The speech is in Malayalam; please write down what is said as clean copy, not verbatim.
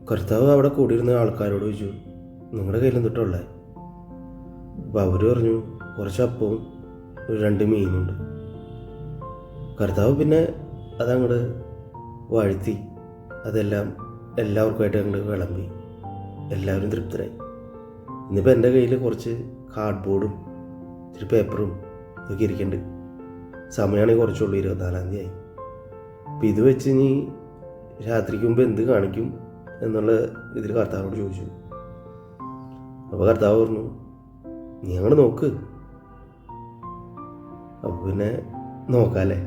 കർത്താവ് അവിടെ കൂടിയിരുന്ന ആൾക്കാരോട് ചോദിച്ചു, നിങ്ങളുടെ കയ്യിൽ എന്തിട്ടുള്ളേ? അപ്പോൾ അവർ പറഞ്ഞു, കുറച്ച് അപ്പവും 2 മീനുണ്ട്. കർത്താവ് പിന്നെ അതങ്ങോട്ട് വാഴ്ത്തി അതെല്ലാം എല്ലാവർക്കുമായിട്ട് അങ്ങോട്ട് വിളമ്പി. എല്ലാവരും തൃപ്തരായി. ഇന്നിപ്പോൾ എൻ്റെ കയ്യിൽ കുറച്ച് കാർഡ്ബോർഡും ഇച്ചിരി പേപ്പറും ഇതൊക്കെ ഇരിക്കുന്നുണ്ട്. സമയമാണെങ്കിൽ കുറച്ചുള്ളൂ, 24-ാം തീയതി ആയി. അപ്പോൾ ഇത് വെച്ച് ഇനി രാത്രിക്ക് മുമ്പ് എന്ത് കാണിക്കും എന്നുള്ള ഇതിൽ കർത്താവിനോട് ചോദിച്ചു. അപ്പോൾ കർത്താവ് പറഞ്ഞു, നീ അങ്ങോട്ട് നോക്ക്. അപ്പോൾ പിന്നെ നോക്കാമല്ലേ.